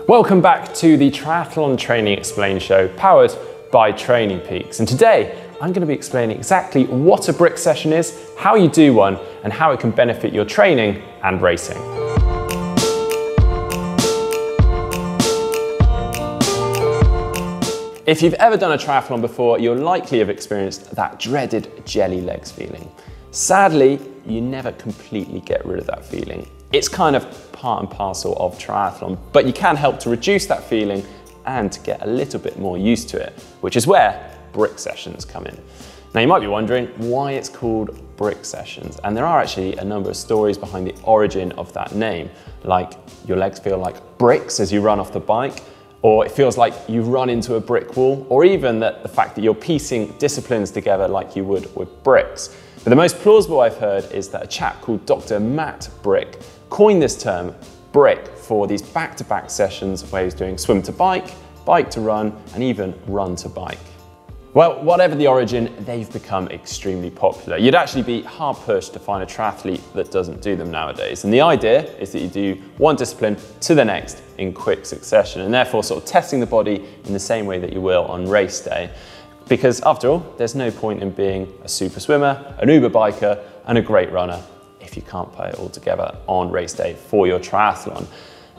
Welcome back to the Triathlon Training Explained show powered by Training Peaks. And today I'm going to be explaining exactly what a brick session is, how you do one, and how it can benefit your training and racing. If you've ever done a triathlon before, you'll likely have experienced that dreaded jelly legs feeling. Sadly, you never completely get rid of that feeling. It's kind of part and parcel of triathlon, but you can help to reduce that feeling and to get a little bit more used to it, which is where brick sessions come in. Now you might be wondering why it's called brick sessions, and there are actually a number of stories behind the origin of that name, like your legs feel like bricks as you run off the bike, or it feels like you run into a brick wall, or even the fact that you're piecing disciplines together like you would with bricks. But the most plausible I've heard is that a chap called Dr. Matt Brick coined this term brick for these back-to-back sessions where he's doing swim to bike, bike to run, and even run to bike. Well, whatever the origin, they've become extremely popular. You'd actually be hard pushed to find a triathlete that doesn't do them nowadays. And the idea is that you do one discipline to the next in quick succession, and therefore sort of testing the body in the same way that you will on race day. Because after all, there's no point in being a super swimmer, an uber biker, and a great runner if you can't put it all together on race day for your triathlon.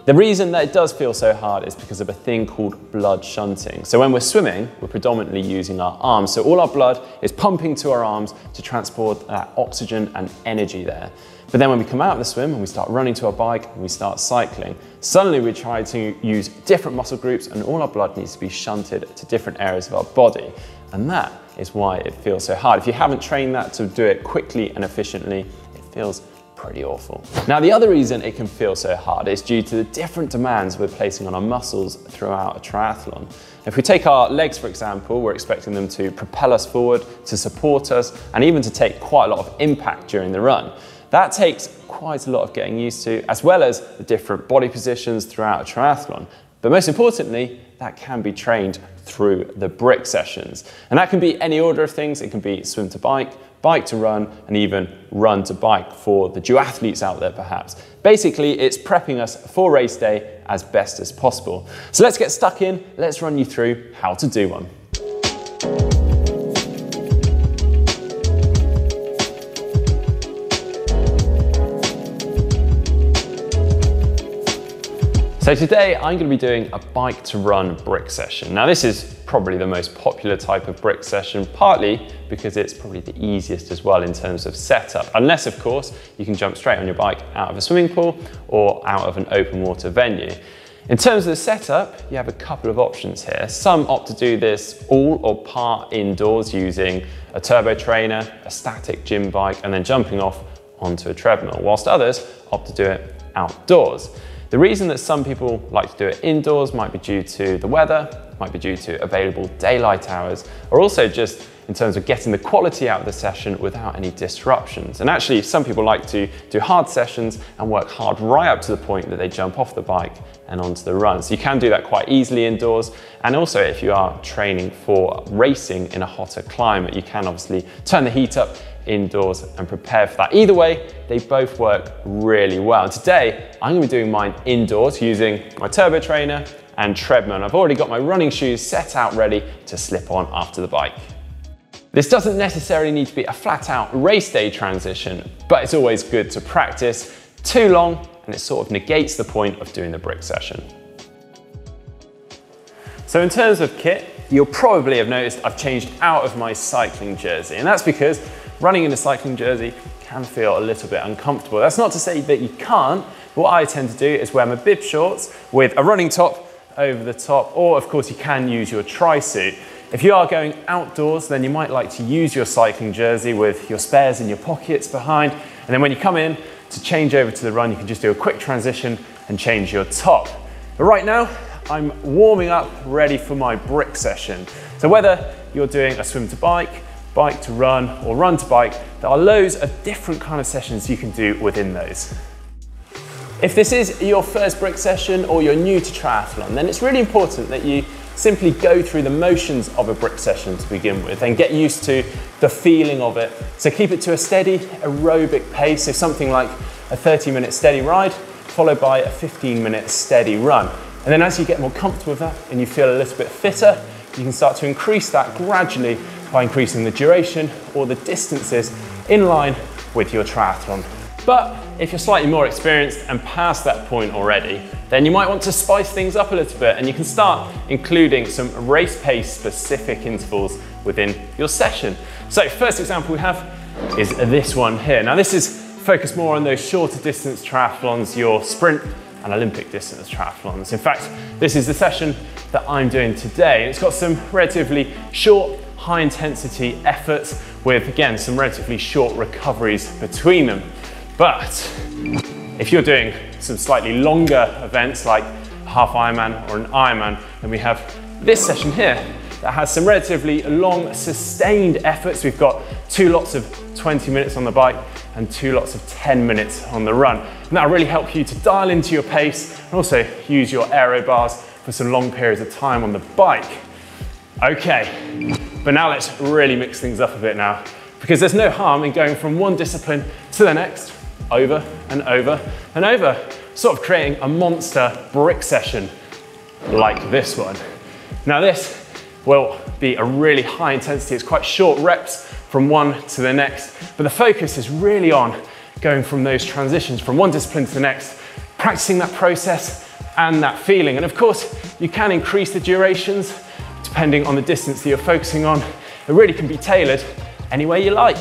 The reason that it does feel so hard is because of a thing called blood shunting. So when we're swimming, we're predominantly using our arms. So all our blood is pumping to our arms to transport that oxygen and energy there. But then when we come out of the swim and we start running to our bike and we start cycling, suddenly we try to use different muscle groups and all our blood needs to be shunted to different areas of our body. And that is why it feels so hard. If you haven't trained that to do it quickly and efficiently, it feels pretty awful. Now, the other reason it can feel so hard is due to the different demands we're placing on our muscles throughout a triathlon. If we take our legs, for example, we're expecting them to propel us forward, to support us, and even to take quite a lot of impact during the run. That takes quite a lot of getting used to, as well as the different body positions throughout a triathlon. But most importantly, that can be trained through the brick sessions. And that can be any order of things. It can be swim to bike, bike to run, and even run to bike for the duathletes out there perhaps. Basically, it's prepping us for race day as best as possible. So let's get stuck in. Let's run you through how to do one. So today I'm going to be doing a bike to run brick session. Now this is probably the most popular type of brick session, partly because it's probably the easiest as well in terms of setup, unless of course you can jump straight on your bike out of a swimming pool or out of an open water venue. In terms of the setup, you have a couple of options here. Some opt to do this all or part indoors using a turbo trainer, a static gym bike, and then jumping off onto a treadmill, whilst others opt to do it outdoors. The reason that some people like to do it indoors might be due to the weather, might be due to available daylight hours, or also just in terms of getting the quality out of the session without any disruptions. And actually, some people like to do hard sessions and work hard right up to the point that they jump off the bike and onto the run. So you can do that quite easily indoors. And also if you are training for racing in a hotter climate, you can obviously turn the heat up indoors and prepare for that. Either way, they both work really well. And today, I'm gonna be doing mine indoors using my turbo trainer and treadmill. And I've already got my running shoes set out ready to slip on after the bike. This doesn't necessarily need to be a flat out race day transition, but it's always good to practice. Too long, and it sort of negates the point of doing the brick session. So in terms of kit, you'll probably have noticed I've changed out of my cycling jersey, and that's because running in a cycling jersey can feel a little bit uncomfortable. That's not to say that you can't. What I tend to do is wear my bib shorts with a running top over the top, or of course you can use your tri-suit. If you are going outdoors, then you might like to use your cycling jersey with your spares in your pockets behind, and then when you come in to change over to the run, you can just do a quick transition and change your top. But right now, I'm warming up, ready for my brick session. So whether you're doing a swim to bike, bike to run, or run to bike, there are loads of different kind of sessions you can do within those. If this is your first brick session or you're new to triathlon, then it's really important that you simply go through the motions of a brick session to begin with and get used to the feeling of it. So keep it to a steady aerobic pace, so something like a 30-minute steady ride followed by a 15-minute steady run. And then as you get more comfortable with that and you feel a little bit fitter, you can start to increase that gradually by increasing the duration or the distances in line with your triathlon. But if you're slightly more experienced and past that point already, then you might want to spice things up a little bit, and you can start including some race pace specific intervals within your session. So first example we have is this one here. Now this is focused more on those shorter distance triathlons, your sprint and Olympic distance triathlons. In fact, this is the session that I'm doing today. It's got some relatively short, high intensity efforts with, again, some relatively short recoveries between them. But if you're doing some slightly longer events like a half Ironman or an Ironman, then we have this session here that has some relatively long sustained efforts. We've got 2 lots of 20 minutes on the bike and 2 lots of 10 minutes on the run. And that'll really help you to dial into your pace and also use your aero bars for some long periods of time on the bike. Okay, but now let's really mix things up a bit now, because there's no harm in going from one discipline to the next, over and over and over, sort of creating a monster brick session like this one. Now this will be a really high intensity, it's quite short reps from one to the next, but the focus is really on going from those transitions from one discipline to the next, practicing that process and that feeling. And of course, you can increase the durations depending on the distance that you're focusing on. It really can be tailored any way you like.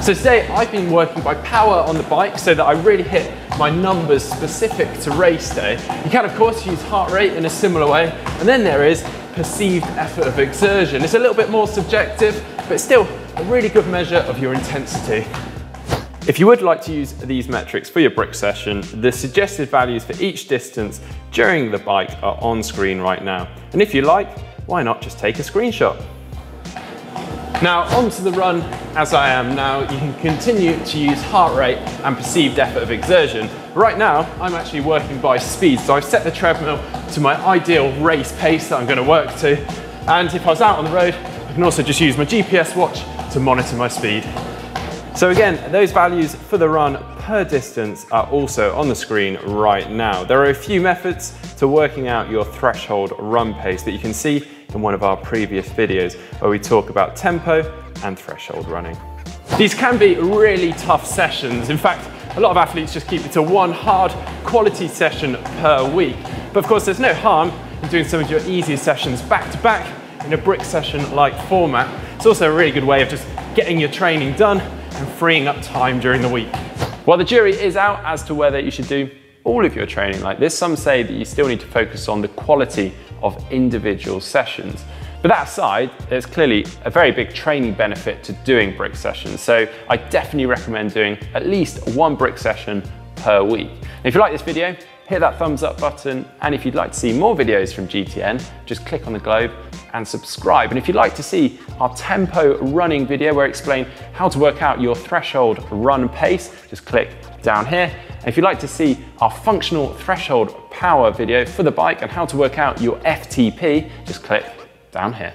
So today I've been working by power on the bike so that I really hit my numbers specific to race day. You can of course use heart rate in a similar way, and then there is perceived effort of exertion. It's a little bit more subjective, but still a really good measure of your intensity. If you would like to use these metrics for your brick session, the suggested values for each distance during the bike are on screen right now. And if you like, why not just take a screenshot? Now onto the run as I am now, you can continue to use heart rate and perceived effort of exertion. Right now, I'm actually working by speed, so I've set the treadmill to my ideal race pace that I'm going to work to. And if I was out on the road, I can also just use my GPS watch to monitor my speed. So again, those values for the run per distance are also on the screen right now. There are a few methods to working out your threshold run pace that you can see in one of our previous videos where we talk about tempo and threshold running. These can be really tough sessions. In fact, a lot of athletes just keep it to one hard quality session per week. But of course, there's no harm in doing some of your easier sessions back to back in a brick session like format. It's also a really good way of just getting your training done and freeing up time during the week. While the jury is out as to whether you should do all of your training like this, some say that you still need to focus on the quality of individual sessions. But that aside, there's clearly a very big training benefit to doing brick sessions. So I definitely recommend doing at least one brick session per week. And if you like this video, hit that thumbs up button. And if you'd like to see more videos from GTN, just click on the globe and subscribe. And if you'd like to see our tempo running video where I explain how to work out your threshold run pace, just click down here. And if you'd like to see our functional threshold power video for the bike and how to work out your FTP, just click down here.